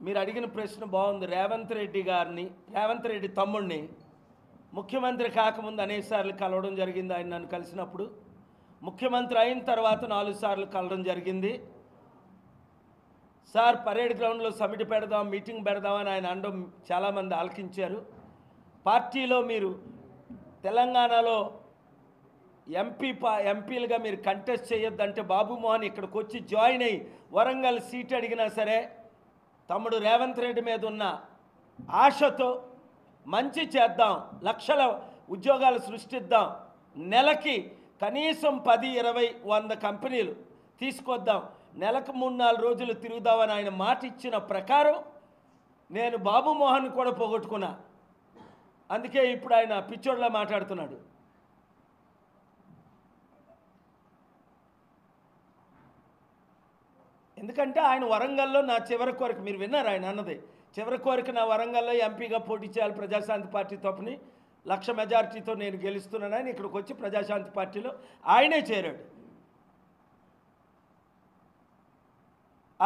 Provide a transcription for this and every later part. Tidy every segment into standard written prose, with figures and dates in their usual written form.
మీరు అడిగిన ప్రశ్న బాగుంది. రేవంత్ రెడ్డి తమ్ముడిని ముఖ్యమంత్రి కాకముందు అనేక సార్లు కలవడం జరిగింది. ఆయన నన్ను కలిసినప్పుడు ముఖ్యమంత్రి అయిన తర్వాత 4 సార్లు కలవడం జరిగింది. సార్ పరేడ్ గ్రౌండ్లో సమిట్ పెడదాం, మీటింగ్ పెడదామని ఆయన అనడం చాలామంది ఆలకించారు. పార్టీలో మీరు తెలంగాణలో ఎంపీలుగా మీరు కంటెస్ట్ చేయొద్దంటే బాబు మోహన్ ఇక్కడికి వచ్చి జాయిన్ అయ్యి వరంగల్ సీట్ అడిగినా సరే తమ్ముడు రేవంత్ రెడ్డి మీద ఉన్న ఆశతో మంచి చేద్దాం, లక్షల ఉద్యోగాలు సృష్టిద్దాం, నెలకి కనీసం 10, 20, 100 కంపెనీలు తీసుకొద్దాం, నెలకు 3-4 రోజులు తిరుగుదామని ఆయన మాట ఇచ్చిన ప్రకారం నేను బాబు మోహన్ కూడా పోగొట్టుకున్నా. అందుకే ఇప్పుడు ఆయన పిచ్చోడ్లా మాట్లాడుతున్నాడు. ఎందుకంటే ఆయన వరంగల్లో నా చివరి కోరిక, మీరు విన్నారు ఆయన అన్నది, చివరి కోరిక నా వరంగల్లో ఎంపీగా పోటీ చేయాలి ప్రజాశాంతి పార్టీ తరపుని, 1,00,000 మెజారిటీతో నేను గెలుస్తున్నానని ఇక్కడికి వచ్చి ప్రజాశాంతి పార్టీలో ఆయనే చేరాడు.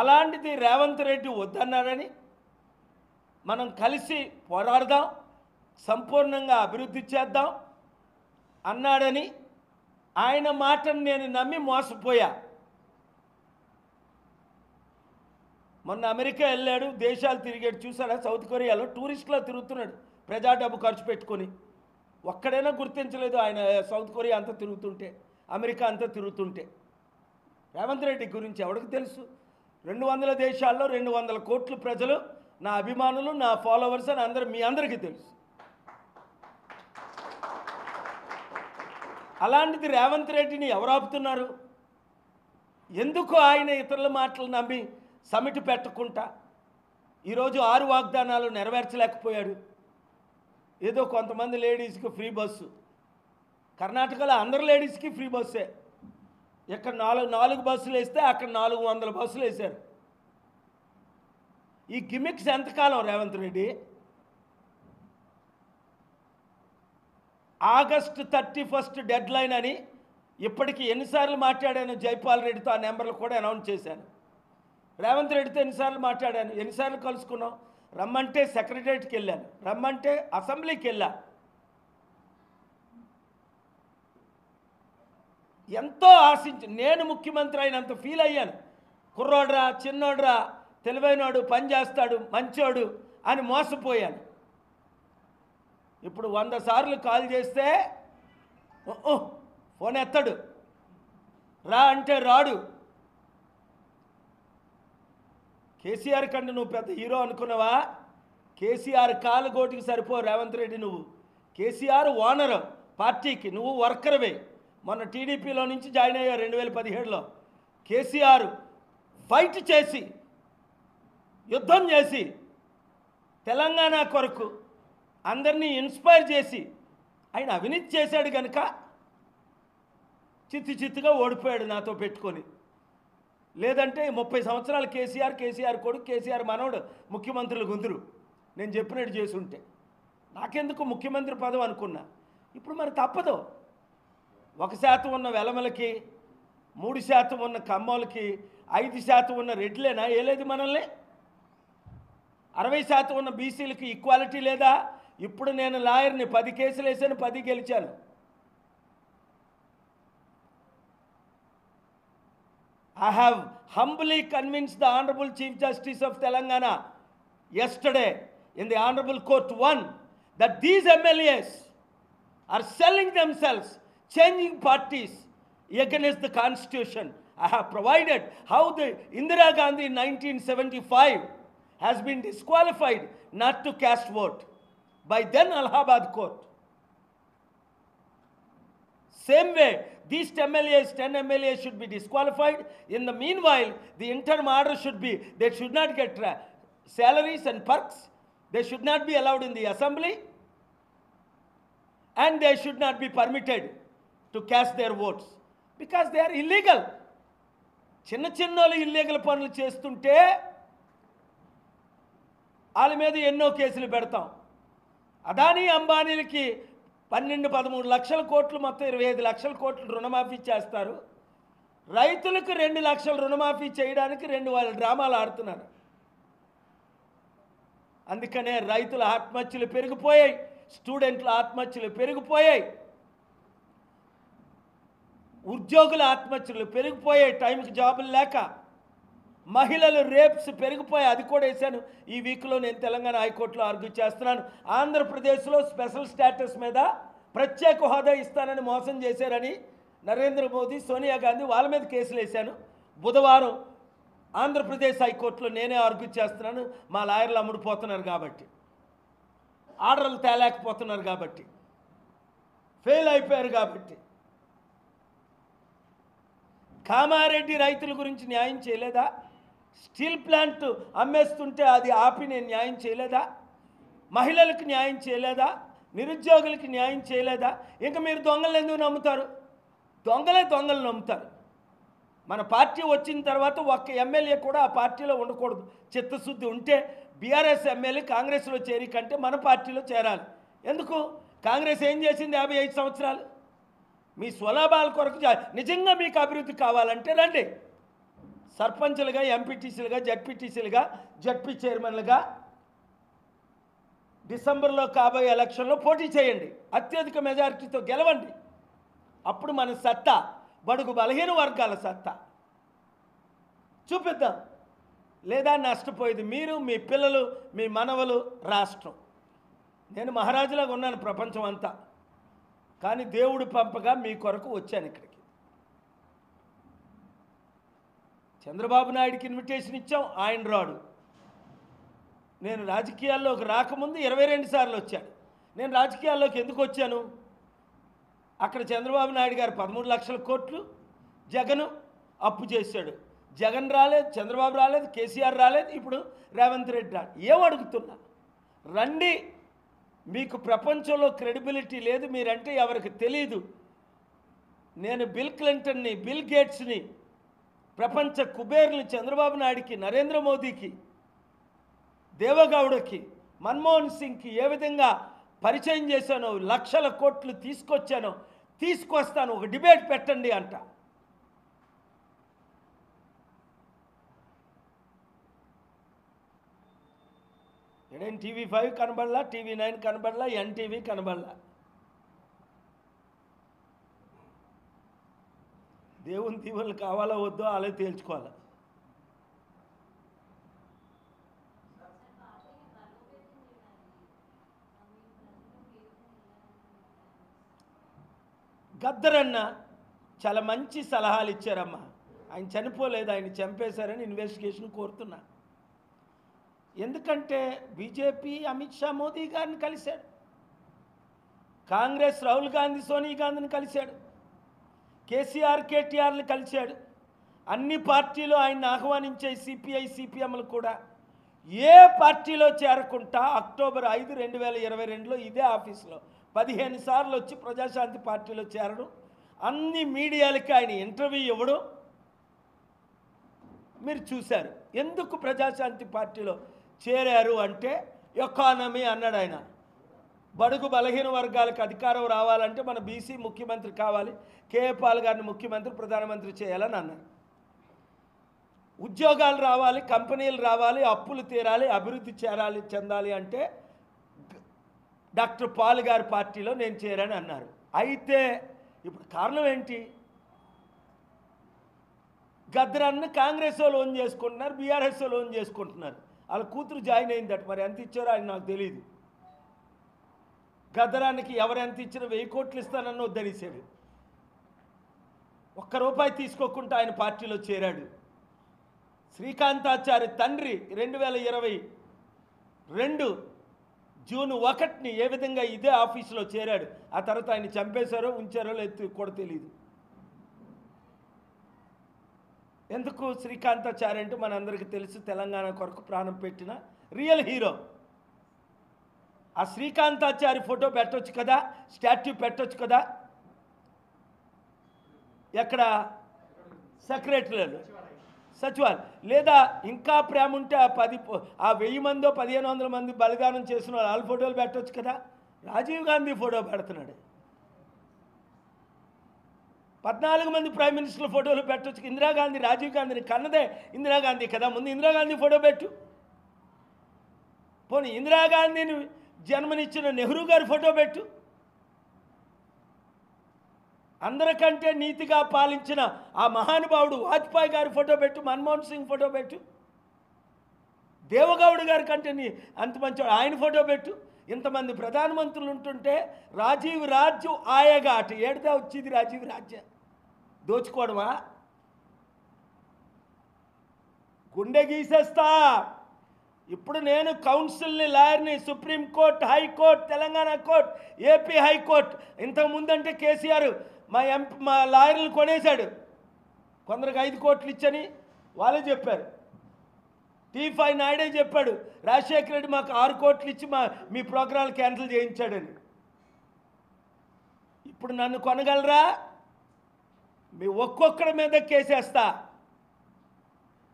అలాంటిది రేవంత్ రెడ్డి వద్దన్నారని మనం కలిసి పోరాడదాం, సంపూర్ణంగా అభివృద్ధి చేద్దాం అన్నాడని ఆయన మాటను నేను నమ్మి మోసపోయా. మొన్న అమెరికా వెళ్ళాడు, దేశాలు తిరిగాడు, చూసాడా? సౌత్ కొరియాలో టూరిస్టులో తిరుగుతున్నాడు, ప్రజా డబ్బు ఖర్చు పెట్టుకొని. ఒక్కడైనా గుర్తించలేదు ఆయన సౌత్ కొరియా అంతా తిరుగుతుంటే, అమెరికా అంతా తిరుగుతుంటే. రేవంత్ రెడ్డి గురించి ఎవరికి తెలుసు? 200 దేశాల్లో 200 కోట్ల ప్రజలు నా అభిమానులు, నా ఫాలోవర్స్ అని మీ అందరికీ తెలుసు. అలాంటిది రేవంత్ రెడ్డిని ఎవరు ఆపుతున్నారు? ఎందుకు ఆయన ఇతరుల మాటలు నమ్మి సమిట్ పెట్టకుండా ఈరోజు 6 వాగ్దానాలు నెరవేర్చలేకపోయాడు? ఏదో కొంతమంది లేడీస్కి ఫ్రీ బస్సు, కర్ణాటకలో అందరు లేడీస్కి ఫ్రీ బస్సే. ఇక్కడ 4 బస్సులు వేస్తే అక్కడ 400 బస్సులు వేశారు. ఈ గిమిక్స్ ఎంతకాలం Revanth Reddy? August 31 dead line అని ఇప్పటికీ ఎన్నిసార్లు మాట్లాడాను? జైపాల్ రెడ్డితో ఆ నెంబర్లు కూడా అనౌన్స్ చేశాను. రేవంత్ రెడ్డితో ఎన్నిసార్లు మాట్లాడాను, ఎన్నిసార్లు కలుసుకున్నాం? రమ్మంటే సెక్రటరియట్కి వెళ్ళాను, రమ్మంటే అసెంబ్లీకి వెళ్ళా. ఎంతో ఆశించి నేను ముఖ్యమంత్రి అయినంత ఫీల్ అయ్యాను. కుర్రోడ్రా, చిన్నోడ్రా, తెలివైనోడు, పని చేస్తాడు, మంచోడు అని మోసపోయాను. ఇప్పుడు 100 సార్లు కాల్ చేస్తే ఫోన్ ఎత్తాడు, రా అంటే రాడు. కేసీఆర్ కంటే నువ్వు పెద్ద హీరో అనుకున్నావా? కేసీఆర్ కాలు గోటికి సరిపో రేవంత్ రెడ్డి. నువ్వు కేసీఆర్ ఓనర్ పార్టీకి, నువ్వు వర్కర్వే. మొన్న టీడీపీలో నుంచి జాయిన్ అయ్యారు 2017లో. కేసీఆర్ ఫైట్ చేసి, యుద్ధం చేసి, తెలంగాణ కొరకు అందరినీ ఇన్స్పైర్ చేసి ఆయన అవినీతి చేశాడు కనుక చిత్తుగా ఓడిపోయాడు నాతో పెట్టుకొని. లేదంటే 30 సంవత్సరాలు కేసీఆర్ కొడుకు, కేసీఆర్ మనవడు ముఖ్యమంత్రులు గుందురు నేను చెప్పినట్టు చేసి ఉంటే. నాకెందుకు ముఖ్యమంత్రి పదవి అనుకున్నా. ఇప్పుడు మరి తప్పదు. 1% ఉన్న వెలమలకి, 3% ఉన్న కమ్మోలకి, 5% ఉన్న రెడ్లేనా ఏలేదు మనల్ని? 60% ఉన్న బీసీలకి ఈక్వాలిటీ లేదా? ఇప్పుడు నేను లాయర్ని, 10 కేసులు వేసాను, 10 గెలిచాను. I have humbly convinced the Honorable Chief Justice of Telangana yesterday in the Honorable Court 1 that these MLAs are selling themselves, changing parties against the Constitution. I have provided how the Indira Gandhi in 1975 has been disqualified not to cast vote by then Allahabad Court. Same way, these 10 MLAs should be disqualified. In the meanwhile, the interim order should be, they should not get salaries and perks. They should not be allowed in the assembly. And they should not be permitted to cast their votes because they are illegal. చిన్నోళ్ళు illegal పనులు చేస్తుంటే వాళ్ళ మీద ఎన్నో కేసులు పెడతాం. అదానీ అంబానీలకి 12-13 లక్షల కోట్లు, మొత్తం 25 లక్షల కోట్లు రుణమాఫీ చేస్తారు. రైతులకు 2 లక్షల రుణమాఫీ చేయడానికి 2 డ్రామాలు ఆడుతున్నారు. అందుకనే రైతుల ఆత్మహత్యలు పెరిగిపోయాయి, స్టూడెంట్ల ఆత్మహత్యలు పెరిగిపోయాయి, ఉద్యోగుల ఆత్మహత్యలు పెరిగిపోయాయి, టైంకి జాబులు లేక మహిళలు రేప్స్ పెరిగిపోయాయి. అది కూడా వేశాను ఈ వీక్లో. నేను తెలంగాణ హైకోర్టులో ఆర్గ్యూ చేస్తున్నాను. ఆంధ్రప్రదేశ్లో స్పెషల్ స్టేటస్ మీద ప్రత్యేక హోదా ఇస్తానని మోసం చేశారని నరేంద్ర మోదీ, సోనియా గాంధీ వాళ్ళ మీద కేసులు వేశాను. బుధవారం ఆంధ్రప్రదేశ్ హైకోర్టులో నేనే ఆర్గ్యూ చేస్తున్నాను. మా లాయర్లు అమ్ముడుపోతున్నారు కాబట్టి, ఆర్డర్లు తేలేకపోతున్నారు కాబట్టి, ఫెయిల్ అయిపోయారు కాబట్టి. కామారెడ్డి రైతుల గురించి న్యాయం చేయలేదా? స్టీల్ ప్లాంట్ అమ్మేస్తుంటే అది ఆపి నేను న్యాయం చేయలేదా? మహిళలకు న్యాయం చేయలేదా? నిరుద్యోగులకి న్యాయం చేయలేదా? ఇంకా మీరు దొంగలు ఎందుకు నమ్ముతారు? దొంగలు నమ్ముతారు. మన పార్టీ వచ్చిన తర్వాత ఒక్క ఎమ్మెల్యే కూడా ఆ పార్టీలో ఉండకూడదు. చిత్తశుద్ధి ఉంటే బీఆర్ఎస్ ఎమ్మెల్యే కాంగ్రెస్లో చేరి కంటే మన పార్టీలో చేరాలి. ఎందుకు? కాంగ్రెస్ ఏం చేసింది 55 సంవత్సరాలు? మీ స్వలాభాల కొరకు నిజంగా మీకు అభివృద్ధి కావాలంటే రండి. సర్పంచులుగా, ఎంపీటీసీలుగా, జడ్పీటీసీలుగా, జడ్పీ చైర్మన్లుగా డిసెంబర్లో కాబోయే ఎలక్షన్లో పోటీ చేయండి. అత్యధిక మెజారిటీతో గెలవండి. అప్పుడు మన సత్తా, బడుగు బలహీన వర్గాల సత్తా చూపిద్దాం. లేదా నష్టపోయేది మీరు, మీ పిల్లలు, మీ మనవలు, రాష్ట్రం. నేను మహారాజులాగా ఉన్నాను ప్రపంచం అంతా, కానీ దేవుడు పంపగా మీ కొరకు వచ్చాను ఇక్కడికి. చంద్రబాబు నాయుడికి ఇన్విటేషన్ ఇచ్చాం, ఆయన రాడు. నేను రాజకీయాల్లోకి రాకముందు 22 సార్లు వచ్చాను. నేను రాజకీయాల్లోకి ఎందుకు వచ్చాను? అక్కడ చంద్రబాబు నాయుడు గారు 13 లక్షల కోట్లు జగన్ అప్పు చేశాడు. జగన్ రాలేదు, చంద్రబాబు రాలేదు, కేసీఆర్ రాలేదు, ఇప్పుడు రేవంత్ రెడ్డి రాడు. ఏమడుగుతున్నా? రండి. మీకు ప్రపంచంలో క్రెడిబిలిటీ లేదు, మీరంటే ఎవరికి తెలీదు. నేను బిల్ క్లింటన్ని, బిల్ గేట్స్ని, ప్రపంచ కుబేర్ని, చంద్రబాబు నాయుడికి, నరేంద్ర మోదీకి, దేవగౌడకి, మన్మోహన్ సింగ్కి ఏ విధంగా పరిచయం చేశానో, లక్షల కోట్లు తీసుకొచ్చానో, తీసుకొస్తాను. ఒక డిబేట్ పెట్టండి అంట. ఎడేం TV5 కనబడలా, TV9 కనబడలా, NTV కనబడలా. దేవుని దీవెనలు కావాలో వద్దో అలా తేల్చుకోవాలి. గద్దరన్న చాలా మంచి సలహాలు ఇచ్చారమ్మా. ఆయన చనిపోలేదు, ఆయన చంపేశారని ఇన్వెస్టిగేషన్ కోరుతున్నా. ఎందుకంటే బీజేపీ అమిత్ షా మోదీ గారిని కలిశాడు, కాంగ్రెస్ రాహుల్ గాంధీ సోనియా గాంధీని కలిశాడు, కేసీఆర్ కేటీఆర్ని కలిశాడు. అన్ని పార్టీలు ఆయన్ని ఆహ్వానించే సిపిఐ సిపిఎంలు కూడా ఏ పార్టీలో చేరకుండా అక్టోబర్ 5, 2022లో ఇదే ఆఫీసులో 15 సార్లు వచ్చి ప్రజాశాంతి పార్టీలో చేరడం, అన్ని మీడియాలకి ఆయన ఇంటర్వ్యూ ఇవ్వడం మీరు చూశారు. ఎందుకు ప్రజాశాంతి పార్టీలో చేరారు అంటే ఎకానమీ అన్నాడు ఆయన. బడుగు బలహీన వర్గాలకు అధికారం రావాలంటే మన బీసీ ముఖ్యమంత్రి కావాలి, కేఏ పాల్ గారిని ముఖ్యమంత్రి, ప్రధానమంత్రి చేయాలని అన్నారు. ఉద్యోగాలు రావాలి, కంపెనీలు రావాలి, అప్పులు తీరాలి, అభివృద్ధి చెందాలి అంటే డాక్టర్ పాల్ గారి పార్టీలో నేను చేరాను అన్నారు. అయితే ఇప్పుడు కారణం ఏంటి? గద్దరన్న కాంగ్రెస్ వాళ్ళు ఓన్ చేసుకుంటున్నారు, బీఆర్ఎస్ వాళ్ళు ఓన్ చేసుకుంటున్నారు. వాళ్ళ కూతురు జాయిన్ అయిందట, మరి ఎంత ఇచ్చారో ఆయన నాకు తెలియదు. గద్దరానికి ఎవరు ఎంత ఇచ్చినా 1000 కోట్లు ఇస్తానన్న వద్దనిసాడు. ₹1 తీసుకోకుండా ఆయన పార్టీలో చేరాడు. శ్రీకాంతాచారి తండ్రి 2022 జూన్ 1 ఏ విధంగా ఇదే ఆఫీసులో చేరాడు. ఆ తర్వాత ఆయన చంపేశారో ఉంచారో లేదు కూడా తెలియదు. ఎందుకు? శ్రీకాంతాచారి అంటే మనందరికీ తెలుసు, తెలంగాణ కొరకు ప్రాణం పెట్టిన రియల్ హీరో. ఆ శ్రీకాంతాచారి ఫోటో పెట్టొచ్చు కదా, స్టాట్యూ పెట్టొచ్చు కదా. ఎక్కడ? సెక్రటరీలో, సచివాలయం. లేదా ఇంకా ప్రేమ ఉంటే ఆ 1000 మందో 1500 మంది బలిదానం చేసిన వాళ్ళ ఫోటోలు పెట్టవచ్చు కదా. రాజీవ్ గాంధీ ఫోటో పెడుతున్నాడు. 14 మంది ప్రైమ్ మినిస్టర్ల ఫోటోలు పెట్టవచ్చు. ఇందిరాగాంధీ, రాజీవ్ గాంధీని కన్నదే ఇందిరాగాంధీ కదా, ముందు ఇందిరాగాంధీ ఫోటో పెట్టు. పోనీ ఇందిరాగాంధీని జన్మనిచ్చిన నెహ్రూ గారి ఫోటో పెట్టు. అందరికంటే నీతిగా పాలించిన ఆ మహానుభావుడు వాజ్పేయి గారి ఫోటో పెట్టు, మన్మోహన్ సింగ్ ఫోటో పెట్టు, దేవగౌడ్ గారి కంటే అంత మంచి ఆయన ఫోటో పెట్టు. ఇంతమంది ప్రధానమంత్రులు ఉంటుంటే రాజీవ్ రాజ్యం ఆయగా అటు ఏడితే వచ్చింది రాజీవ్ రాజ్యం దోచుకోవడమా? గుండె గీసేస్తా. ఇప్పుడు నేను కౌన్సిల్ని, లాయర్ని, supreme court, high court, Telangana court, AP high court. ఇంతకుముందంటే కేసీఆర్ మా లాయర్లు కొనేశాడు. కొందరికి 5 కోట్లు ఇచ్చని వాళ్ళే చెప్పారు. T5 నాయుడే చెప్పాడు, రాజశేఖర రెడ్డి మాకు 6 కోట్లు ఇచ్చి మీ ప్రోగ్రాంలు క్యాన్సిల్ చేయించాడని. ఇప్పుడు నన్ను కొనగలరా? మీ ఒక్కొక్కడి మీద కేసేస్తా.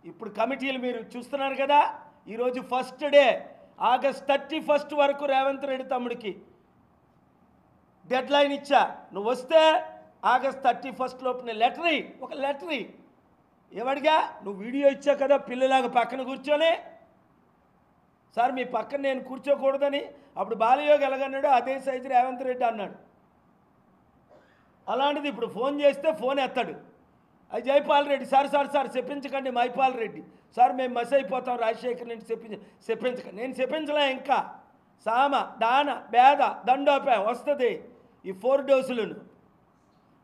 ఇప్పుడు కమిటీలు మీరు చూస్తున్నారు కదా. ఈరోజు ఫస్ట్ డే, ఆగస్ట్ 31 వరకు రేవంత్ రెడ్డి తమ్ముడికి డెడ్లైన్ ఇచ్చా. నువ్వు వస్తే ఆగస్ట్ 31 లోపునే ఒక లెటరీ ఎవడిగా నువ్వు వీడియో ఇచ్చా కదా పిల్లలాగా పక్కన కూర్చొని. సార్ మీ పక్కన నేను కూర్చోకూడదని అప్పుడు బాలయోగి ఎలాగన్నాడు అదే సైజు రేవంత్ రెడ్డి అన్నాడు. అలాంటిది ఇప్పుడు ఫోన్ చేస్తే ఫోన్ ఎత్తాడు. అది జైపాల్ రెడ్డి, సార్ చెప్పించకండి మైపాల్ రెడ్డి, సార్ మేము మస్ అయిపోతాం రాజశేఖర్ రెడ్డి చెప్పించకండి. నేను చెప్పించలే. ఇంకా సామ, దాన, బేద, దండోపాయం వస్తుంది. ఈ 4 డోసులను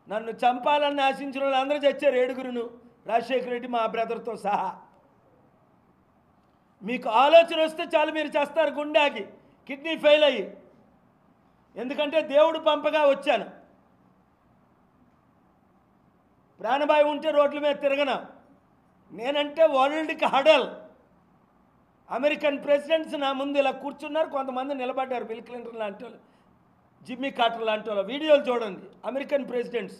నన్ను చంపాలని ఆశించిన వాళ్ళు అందరూ చచ్చారు. 7గురును, రాజశేఖర రెడ్డి మా బ్రదర్తో సహా. మీకు ఆలోచన వస్తే చాలు మీరు చేస్తారు గుండాకి, కిడ్నీ ఫెయిల్ అయ్యి. ఎందుకంటే దేవుడు పంపగా వచ్చాను. ప్రాణభాయం ఉంటే రోడ్ల మీద తిరగను. నేనంటే వరల్డ్కి హడల్. అమెరికన్ ప్రెసిడెంట్స్ నా ముందు ఇలా కూర్చున్నారు, కొంతమంది నిలబడ్డారు. బిల్ క్లింటన్ లాంటి వాళ్ళు, జిమ్మీ కార్టర్ లాంటి వాళ్ళు. వీడియోలు చూడండి. American presidents.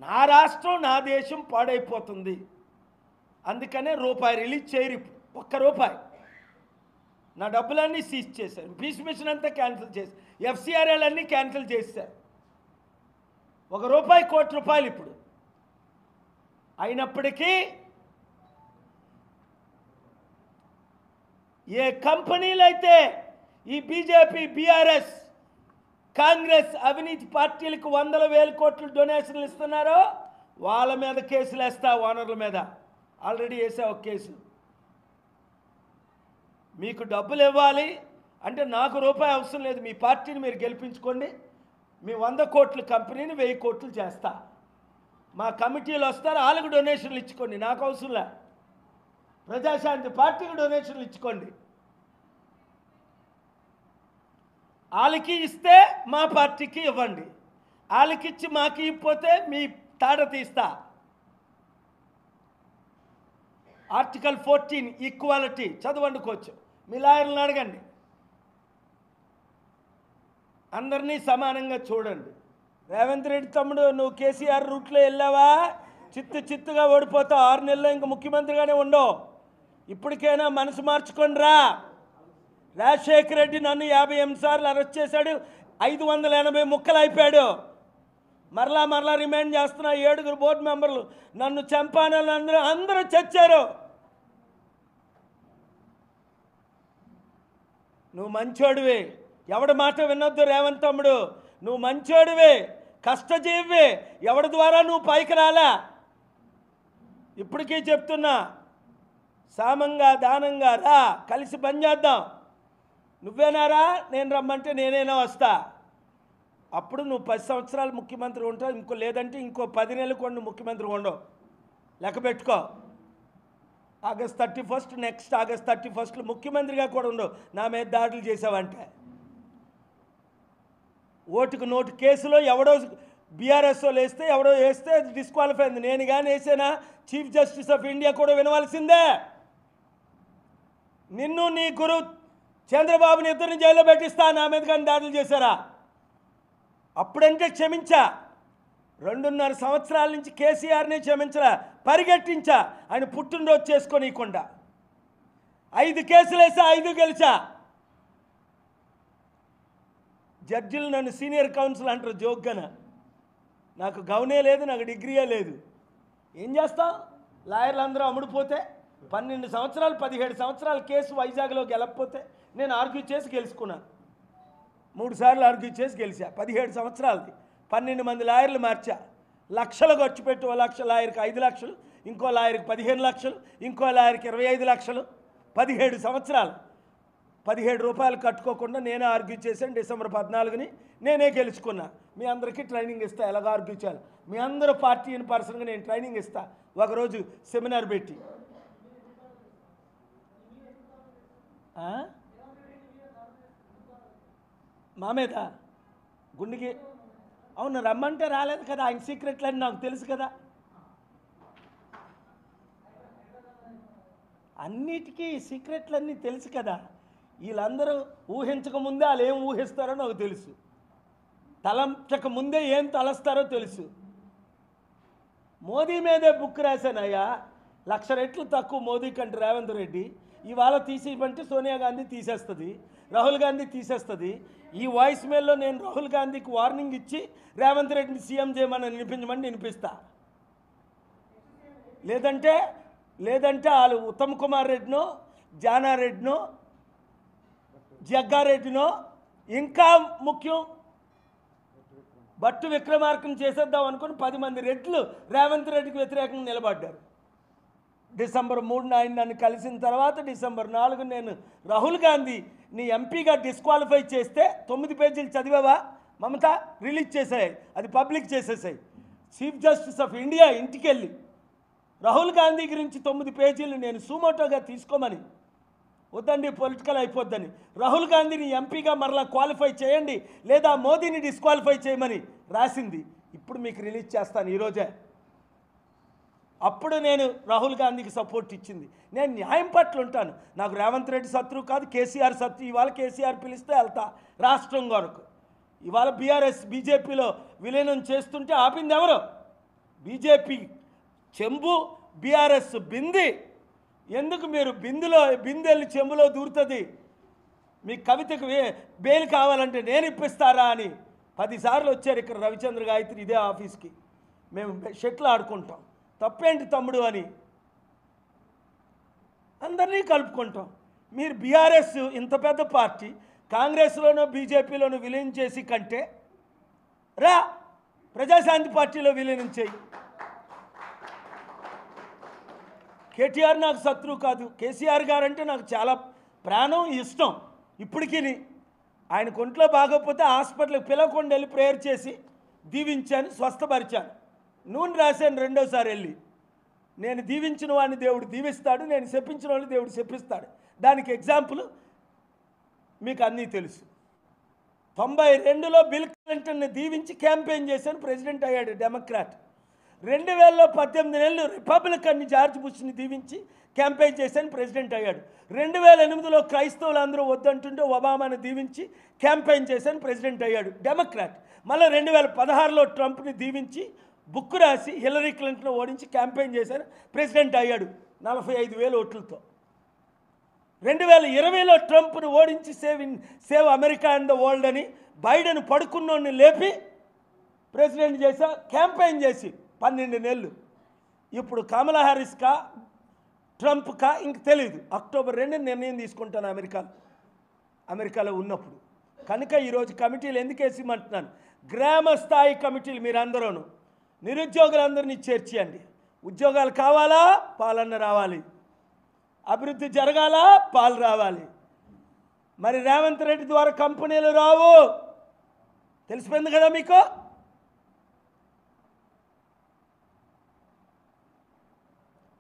నా రాష్ట్రం, నా దేశం పాడైపోతుంది. అందుకనే రూపాయి రిలీజ్ చేయరు. ₹1 నా డబ్బులన్నీ సీజ్ చేశారు. పీస్ మిషన్ అంతా క్యాన్సిల్ చేశారు. FCRL అన్నీ క్యాన్సిల్ చేశారు. ₹1 కోటి ఇప్పుడు. అయినప్పటికీ ఏ కంపెనీలు అయితే ఈ బీజేపీ, బీఆర్ఎస్, కాంగ్రెస్ అవినీతి పార్టీలకు 100,000 కోట్లు డొనేషన్లు ఇస్తున్నారో వాళ్ళ మీద కేసులు వేస్తా. ఓనర్ల మీద ఆల్రెడీ వేసా ఒక కేసు. మీకు డబ్బులు ఇవ్వాలి అంటే నాకు రూపాయి అవసరం లేదు. మీ పార్టీని మీరు గెలిపించుకోండి. మీ 100 కోట్ల కంపెనీని 1000 కోట్లు చేస్తా. మా కమిటీలు వస్తారు, వాళ్ళకు డొనేషన్లు ఇచ్చుకోండి, నాకు అవసరంలే. ప్రజాశాంతి పార్టీకి డొనేషన్లు ఇచ్చుకోండి. వాళ్ళకి ఇస్తే మా పార్టీకి ఇవ్వండి. వాళ్ళకి ఇచ్చి మాకు ఇవ్వకపోతే మీ తాడ తీస్తా. Article 14 equality చదవండుకోవచ్చు. మీ లాయర్లను అడగండి. అందరినీ సమానంగా చూడండి. రేవంత్ రెడ్డి తమ్ముడు, నువ్వు కేసీఆర్ రూట్లో వెళ్ళావా? చిత్తుగా ఓడిపోతావు. 6 నెలల్లో ఇంక ముఖ్యమంత్రిగానే ఉండవు. ఇప్పటికైనా మనసు మార్చుకొని రా. రాజశేఖర రెడ్డి నన్ను 58 సార్లు అరెస్ట్ చేశాడు. 580 ముక్కలు అయిపోయాడు. మరలా రిమైండ్ చేస్తున్నా. 7గురు బోర్డు మెంబర్లు నన్ను చంపాలని అందరూ చచ్చారు. నువ్వు మంచోడివి, ఎవడి మాట వినొద్దు రేవంత్ తమ్ముడు. నువ్వు మంచోడివి, కష్టజీవి. ఎవడి ద్వారా నువ్వు పైకి రాలా. ఇప్పటికీ చెప్తున్నా, సామంగా దానంగా రా, కలిసి పనిచేద్దాం. నువ్వేనారా నేను రమ్మంటే నేనైనా వస్తా. అప్పుడు నువ్వు 10 సంవత్సరాలు ముఖ్యమంత్రి ఉంటావు. లేదంటే ఇంకో 10 నెలలు కూడా నువ్వు ముఖ్యమంత్రి ఉండవు. లెక్క పెట్టుకో. ఆగస్ట్ 31 నెక్స్ట్ ఆగస్ట్ 31 ముఖ్యమంత్రిగా కూడా ఉండవు. నా మీద దాడులు చేసావంటే. ఓటుకు నోటు కేసులో ఎవడో బీఆర్ఎస్ వాళ్ళు వేస్తే ఎవడో వేస్తే అది డిస్క్వాలిఫై అయింది. నేను కానీ వేసేనా చీఫ్ జస్టిస్ ఆఫ్ ఇండియా కూడా వినవలసిందే. నిన్ను నీ గురు చంద్రబాబుని ఇద్దరిని జైల్లో పెట్టిస్తా. నా మీద కానీ దాడులు చేశారా? అప్పుడంటే క్షమించా. 2.5 సంవత్సరాల నుంచి కేసీఆర్ని క్షమించరా, పరిగెట్టించా. ఆయన పుట్టినరోజు చేసుకోనీయకుండా 5 కేసులు వేసా, 5 గెలిచా. జడ్జిలు నన్ను సీనియర్ కౌన్సిల్ అంటారు జోక్గాన. నాకు గౌనే లేదు, నాకు డిగ్రీయే లేదు. ఏం చేస్తావు? లాయర్లు అందరూ అమ్ముడిపోతే 12 సంవత్సరాలు 17 సంవత్సరాల కేసు వైజాగ్లో గెలకపోతే నేను ఆర్గ్యూ చేసి గెలుచుకున్నాను. 3 సార్లు ఆర్గ్యూ చేసి గెలిచా. 17 సంవత్సరాలది 12 మంది లాయర్లు మార్చా. లక్షలు ఖర్చు పెట్టి ఓ లక్ష లాయర్కి 5 లక్షలు, ఇంకో లాయర్కి 15 లక్షలు, ఇంకో లాయర్కి 25 లక్షలు. 17 సంవత్సరాలు 17 రూపాయలు కట్టుకోకుండా నేనే ఆర్గ్యూ చేశాను. డిసెంబర్ 14ని నేనే గెలుచుకున్నా. మీ అందరికీ ట్రైనింగ్ ఇస్తా ఎలాగ ఆర్గ్యూ చేయాలి. మీ అందరూ పార్టీ ఇన్ పర్సన్గా నేను ట్రైనింగ్ ఇస్తా. ఒకరోజు సెమినార్ పెట్టి మా మీద గుండెకి అవును రమ్మంటే రాలేదు కదా. ఆయన సీక్రెట్లని నాకు తెలుసు కదా. అన్నిటికీ సీక్రెట్లన్నీ తెలుసు కదా. వీళ్ళందరూ ఊహించకముందే వాళ్ళు ఏం ఊహిస్తారో నాకు తెలుసు. తలంచక ముందే ఏం తలస్తారో తెలుసు. మోదీ మీదే బుక్ రాశానయ్యా. 1,00,000 రెట్లు తక్కువ మోదీ కంటే రేవంత్ రెడ్డి. ఇవాళ తీసేయమంటే సోనియా గాంధీ తీసేస్తుంది, రాహుల్ గాంధీ తీసేస్తుంది. ఈ వాయిస్ మెయిల్లో నేను రాహుల్ గాంధీకి వార్నింగ్ ఇచ్చి రేవంత్ రెడ్డిని సీఎం చేయమని వినిపిస్తా. లేదంటే వాళ్ళు ఉత్తమ్ కుమార్ రెడ్డినో, జానారెడ్డినో, జగ్గారెడ్డినో, ఇంకా ముఖ్యం బట్టు విక్రమార్కను చేసేద్దాం అనుకుని 10 మంది రెడ్లు రేవంత్ రెడ్డికి వ్యతిరేకంగా నిలబడ్డారు. డిసెంబర్ 3న ఆయన నన్ను కలిసిన తర్వాత డిసెంబర్ 4 నేను రాహుల్ గాంధీని ఎంపీగా డిస్క్వాలిఫై చేస్తే 9 పేజీలు చదివావా మమత? రిలీజ్ చేసాయి, అది పబ్లిక్ చేసేసాయి. చీఫ్ జస్టిస్ ఆఫ్ ఇండియా ఇంటికి వెళ్ళి రాహుల్ గాంధీ గురించి 9 పేజీలు నేను సుమోటోగా తీసుకోమని, వద్దండి పొలిటికల్ అయిపోద్దని, రాహుల్ గాంధీని ఎంపీగా మరలా క్వాలిఫై చేయండి లేదా మోదీని డిస్క్వాలిఫై చేయమని రాసింది. ఇప్పుడు మీకు రిలీజ్ చేస్తాను ఈరోజే. అప్పుడు నేను రాహుల్ గాంధీకి సపోర్ట్ ఇచ్చింది. నేను న్యాయం పట్ల ఉంటాను. నాకు రేవంత్ రెడ్డి శత్రువు కాదు, కేసీఆర్ శత్రువు. ఇవాళ కేసీఆర్ పిలిస్తే వెళ్తా రాష్ట్రం కొరకు. ఇవాళ బీజేపీలో విలీనం చేస్తుంటే ఆపింది ఎవరు? బీజేపీ చెంబు, బీఆర్ఎస్ బింది. ఎందుకు మీరు బిందెల్ని చెంబులో దూరుతుంది? మీ కవితకు బెయిల్ కావాలంటే నేను ఇప్పిస్తారా అని 10 సార్లు వచ్చారు ఇక్కడ రవిచంద్ర గాయత్రి ఇదే ఆఫీస్కి. మేము షెట్లు ఆడుకుంటాం, తప్పేంటి తమ్ముడు అని అందరినీ కలుపుకుంటాం. మీరు బీఆర్ఎస్ ఇంత పెద్ద పార్టీ కాంగ్రెస్లోనో బీజేపీలోనో విలీనం చేసి కంటే రా ప్రజాశాంతి పార్టీలో విలీనం చేయి. కేటీఆర్ నాకు శత్రువు కాదు. కేసీఆర్ గారు అంటే నాకు చాలా ప్రాణం, ఇష్టం. ఇప్పటికీ ఆయన కొంట్లో బాగోకపోతే హాస్పిటల్కి పిలవకుండా వెళ్ళి ప్రేయర్ చేసి దీవించాను, స్వస్థపరిచాను. నూనె రాశాను 2వసారి వెళ్ళి. నేను దీవించిన వాడిని దేవుడు దీవిస్తాడు, నేను శపించిన వాడిని దేవుడు శపిస్తాడు. దానికి ఎగ్జాంపుల్ మీకు అన్నీ తెలుసు. 92లో బిల్ క్లింటన్ని దీవించి క్యాంపెయిన్ చేశాను, ప్రెసిడెంట్ అయ్యాడు డెమోక్రాట్. 2000లో 18 నెలలు రిపబ్లికన్ని జార్జ్ బుష్ని దీవించి క్యాంపెయిన్ చేశాను, ప్రెసిడెంట్ అయ్యాడు. 2008లో క్రైస్తవులు అందరూ వద్దంటుంటే ఒబామాని దీవించి క్యాంపెయిన్ చేశాను, ప్రెసిడెంట్ అయ్యాడు, డెమోక్రాట్. మళ్ళీ 2016లో ట్రంప్ని దీవించి బుక్ రాసి హిల్లరీ క్లింటన్ ఓడించి క్యాంపెయిన్ చేశాను, ప్రెసిడెంట్ అయ్యాడు 45,000 ఓట్లతో. 2020లో ట్రంప్ను ఓడించి save America and the world అని బైడెన్ పడుకున్నోడిని లేపి ప్రెసిడెంట్ చేసా, క్యాంపెయిన్ చేసి 12 నెలలు. ఇప్పుడు కమలా హ్యారిస్కా ట్రంప్కా ఇంక తెలియదు. అక్టోబర్ 2 నిర్ణయం తీసుకుంటాను అమెరికాలో ఉన్నప్పుడు. కనుక ఈరోజు కమిటీలు ఎందుకు వేసిమంటున్నాను? గ్రామ స్థాయి కమిటీలు మీరందరూను నిరుద్యోగులందరినీ చేర్చేయండి. ఉద్యోగాలు కావాలా, పాలన రావాలి, అభివృద్ధి జరగాలా, పాలు రావాలి. మరి రేవంత్ రెడ్డి ద్వారా కంపెనీలు రావు, తెలిసిపోయింది కదా మీకు.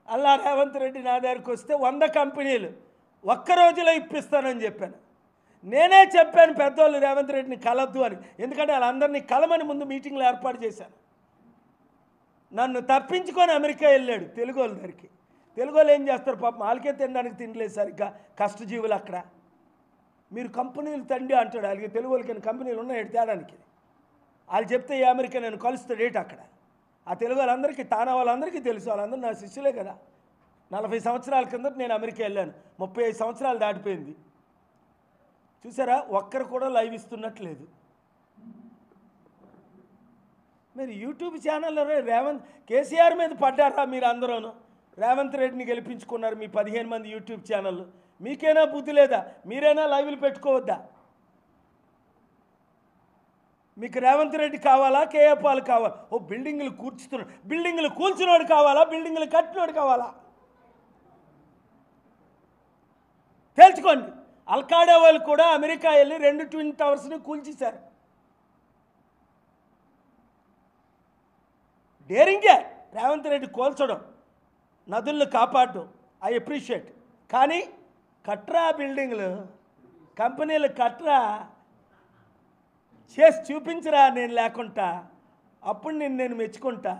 అలా రేవంత్ రెడ్డి నా దగ్గరికి వస్తే 100 కంపెనీలు ఒక్కరోజులో ఇప్పిస్తానని చెప్పాను. నేనే చెప్పాను పెద్దోళ్ళు రేవంత్ రెడ్డిని కలద్దు అని. ఎందుకంటే వాళ్ళందరినీ కలమని ముందు మీటింగ్లు ఏర్పాటు చేశాను. నన్ను తప్పించుకొని అమెరికా వెళ్ళాడు తెలుగు వాళ్ళ దగ్గరికి. తెలుగు వాళ్ళు ఏం చేస్తారు పాపం, వాళ్ళకే తినడానికి తినలేదు సరిగ్గా, కష్టజీవులు అక్కడ. మీరు కంపెనీలు తండి అంటాడు. వాళ్ళకి తెలుగు వాళ్ళకి కంపెనీలు ఉన్నాయి తేడానికి. వాళ్ళు చెప్తే ఏ అమెరికా నేను కలుస్తాడేటి అక్కడ. ఆ తెలుగు వాళ్ళందరికీ, తానా వాళ్ళందరికీ తెలుసు, వాళ్ళందరూ నా శిష్యులే కదా. 40 సంవత్సరాల కింద నేను అమెరికా వెళ్ళాను, 35 సంవత్సరాలు దాటిపోయింది. చూసారా, ఒక్కరు కూడా లైవ్ ఇస్తున్నట్లేదు. మీరు యూట్యూబ్ ఛానల్లో కేసీఆర్ మీద పడ్డారా మీరు అందరూను? రేవంత్ రెడ్డిని గెలిపించుకున్నారు మీ 15 మంది యూట్యూబ్ ఛానళ్ళు. మీకైనా బుద్ధి లేదా? మీరైనా లైవ్లు పెట్టుకోవద్దా? మీకు రేవంత్ రెడ్డి కావాలా, కేఏ పాల్ కావాలా? ఓ బిల్డింగ్లు కూర్చుతున్నాడు, బిల్డింగ్లు కూల్చినోడు కావాలా, బిల్డింగ్లు కట్టినోడు కావాలా? తేల్చుకోండి. అల్కాడా వాళ్ళు కూడా అమెరికా వెళ్ళి 2 ట్విన్ టవర్స్ని కూల్చేశారు. డేరింగే రేవంత్ రెడ్డి కోల్చడం, నదులను కాపాడడం, ఐ అప్రిషియేట్. కానీ కట్రా బిల్డింగ్లు, కంపెనీలు కట్రా, చేసి చూపించరా నేను లేకుండా, అప్పుడు నేను మెచ్చుకుంటా.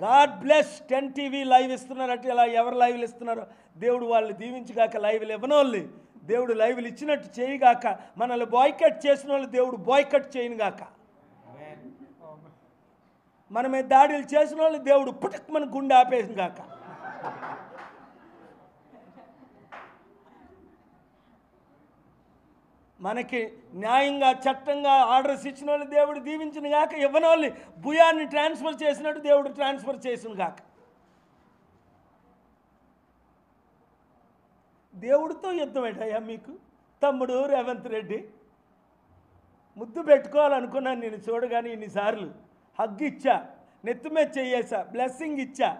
గాడ్ బ్లెస్ 10 టీవీ లైవ్ ఇస్తున్నారంటే ఇలా ఎవరు లైవ్లు ఇస్తున్నారో దేవుడు వాళ్ళు దీవించగాక. లైవ్లు ఇవ్వనోళ్ళు దేవుడు లైవ్లు ఇచ్చినట్టు చేయగాక. మనల్ని బాయ్కట్ చేసిన వాళ్ళు దేవుడు బాయ్కట్ చేయనుగాక. మన మీద దాడులు చేసిన వాళ్ళు దేవుడు పుట్టుకు మన గుండె ఆపేసిన గాక. మనకి న్యాయంగా చట్టంగా ఆర్డర్స్ ఇచ్చిన వాళ్ళు దేవుడు దీవించిన గాక. ఇవ్వని వాళ్ళని భూయాన్ని ట్రాన్స్ఫర్ చేసినట్టు దేవుడు ట్రాన్స్ఫర్ చేసిన గాక. దేవుడితో యుద్ధం ఏంటయ్యా మీకు? తమ్ముడు రేవంత్ రెడ్డి ముద్దు పెట్టుకోవాలనుకున్నాను నేను చూడగానే ఇన్నిసార్లు. హగ్ ఇచ్చా, నెత్తి మీద చెయ్యేసా, బ్లెస్సింగ్ ఇచ్చా.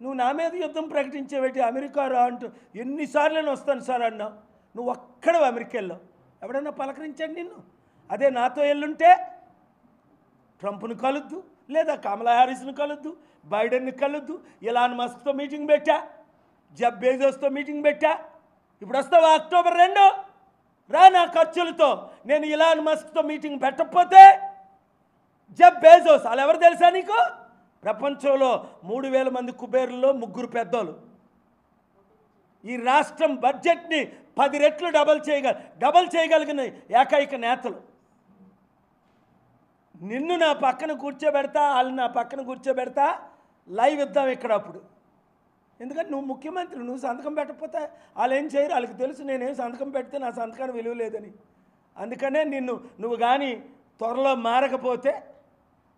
నువ్వు నా మీద యుద్ధం ప్రకటించేవేటి? అమెరికా రా అంటూ ఎన్నిసార్లు నేను వస్తాను సార్ అన్నావు. నువ్వు ఒక్కడవు అమెరికా వెళ్ళావు. ఎవడన్నా పలకరించాడు నిన్ను? అదే నాతో ఎల్లుంటే ట్రంప్ను కలుద్దు, లేదా కమలా హ్యారిస్ను కలుద్దు, బైడెన్ని కలుద్దు, ఇలాన్ మస్క్తో మీటింగ్ పెట్టా, జెఫ్ బెజోస్తో మీటింగ్ పెట్టా. ఇప్పుడు వస్తావా అక్టోబర్ 2 రా నా ఖర్చులతో. నేను ఇలాన్ మస్క్తో మీటింగ్ పెట్టకపోతే జెఫ్ బెజోస్, వాళ్ళు ఎవరు తెలుసా నీకు? ప్రపంచంలో 3000 మంది కుబేరుల్లో 3 పెద్దోళ్ళు. ఈ రాష్ట్రం బడ్జెట్ని 10 రెట్లు డబల్ చేయగలిగిన ఏకైక నేతలు. నిన్ను నా పక్కన కూర్చోబెడతా, వాళ్ళు నా పక్కన కూర్చోబెడతా, లైవ్ ఇద్దాం ఇక్కడ. అప్పుడు ఎందుకంటే నువ్వు ముఖ్యమంత్రి, నువ్వు సంతకం పెట్టకపోతే వాళ్ళు ఏం చేయరు. వాళ్ళకి తెలుసు నేనేం సంతకం పెడితే నా సంతకాన్ని విలువ లేదని. అందుకనే నువ్వు కానీ త్వరలో మారకపోతే,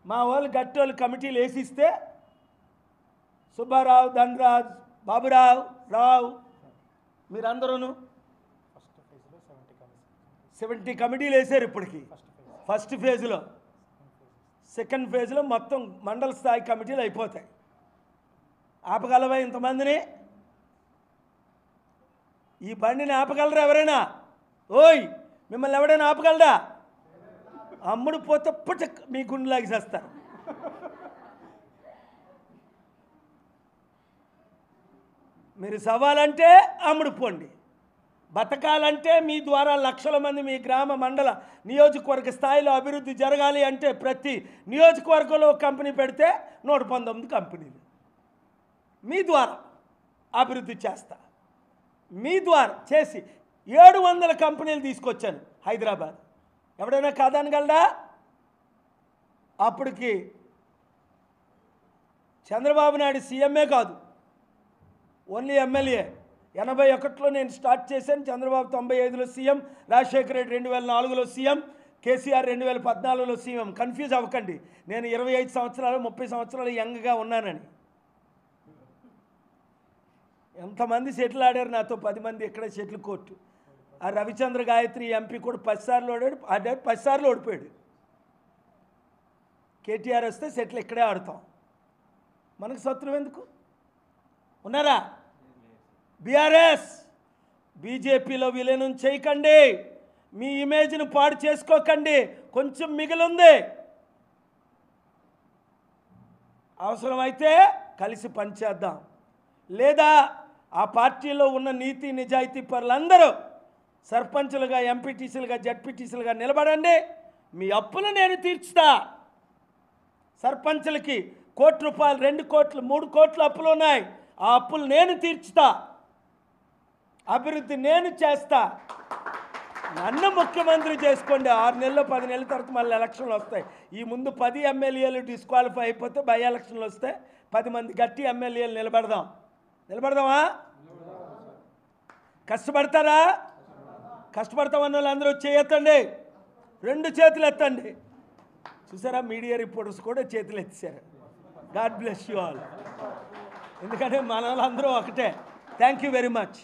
మా వాళ్ళు గట్టోళ్ళు కమిటీలు వేసిస్తే, సుబ్బారావు, ధనరాజ్, బాబురావు, రావు, మీరందరూ 70 కమిటీలు వేశారు ఇప్పటికి. ఫస్ట్ ఫేజ్లో. సెకండ్ ఫేజ్లో మొత్తం మండల స్థాయి కమిటీలు అయిపోతాయి. ఆపగలవా ఇంతమందిని? ఈ బండిని ఆపగలరా ఎవరైనా? ఓయ్, మిమ్మల్ని ఎవడైనా ఆపగలరా? అమ్ముడు పోతే పుట్టక్ మీ గుండెలాగి చేస్తారు. మీరు సవాలంటే అమ్ముడు పోండి. బతకాలంటే మీ ద్వారా లక్షల మంది మీ గ్రామ మండల నియోజకవర్గ స్థాయిలో అభివృద్ధి జరగాలి అంటే ప్రతి నియోజకవర్గంలో కంపెనీ పెడితే 119 కంపెనీలు మీ ద్వారా అభివృద్ధి చేస్తా. మీ ద్వారా చేసి 700 కంపెనీలు తీసుకొచ్చాను హైదరాబాద్. ఎవడైనా కాదనగలడా? అప్పటికి చంద్రబాబు నాయుడు సీఎంఏ కాదు, ఓన్లీ ఎమ్మెల్యే. 81లో నేను స్టార్ట్ చేశాను. చంద్రబాబు 95లో సీఎం, రాజశేఖర రెడ్డి 2004లో సీఎం, కేసీఆర్ 2014లో సీఎం. కన్ఫ్యూజ్ అవ్వకండి, నేను 25 సంవత్సరాలు 30 సంవత్సరాలు యంగ్గా ఉన్నానని. ఎంతమంది సెటిల్ ఆడారు నాతో? 10 మంది ఇక్కడ సెటిల్ కోర్టు. ఆ రవిచంద్ర గాయత్రి ఎంపీ కూడా 10 సార్లు ఆడాడు, 10 సార్లు ఓడిపోయాడు. కేటీఆర్ వస్తే సెటిల్ ఇక్కడే ఆడుతాం. మనకు శత్రువు ఎందుకు? ఉన్నారా? బీఆర్ఎస్ బీజేపీలో విలీనం చేయకండి, మీ ఇమేజ్ను పాడు చేసుకోకండి. కొంచెం మిగిలింది, అవసరమైతే కలిసి పనిచేద్దాం. లేదా ఆ పార్టీలో ఉన్న నీతి నిజాయితీ పరులందరూ సర్పంచులుగా, ఎంపీటీసీలుగా, జడ్పీటీసీలుగా నిలబడండి. మీ అప్పులు నేను తీర్చుతా. సర్పంచులకి ₹1 కోటి, 2 కోట్లు, 3 కోట్ల అప్పులు ఉన్నాయి. ఆ అప్పులు నేను తీర్చుతా, అభివృద్ధి నేను చేస్తా. నన్ను ముఖ్యమంత్రి చేసుకోండి. 6 నెలలు 10 నెలల తర్వాత మళ్ళీ ఎలక్షన్లు వస్తాయి. ఈ ముందు 10 ఎమ్మెల్యేలు డిస్క్వాలిఫై అయిపోతే బై ఎలక్షన్లు వస్తే 10 మంది గట్టి ఎమ్మెల్యేలు నిలబడదామా? కష్టపడతారా? కష్టపడతామన్న వాళ్ళు అందరూ చేయెత్తండి, 2 చేతులు ఎత్తండి. చూసారా, మీడియా రిపోర్టర్స్ కూడా చేతులు ఎత్తారు. God bless you all. ఎందుకంటే మన వాళ్ళందరూ ఒకటే. Thank you very much.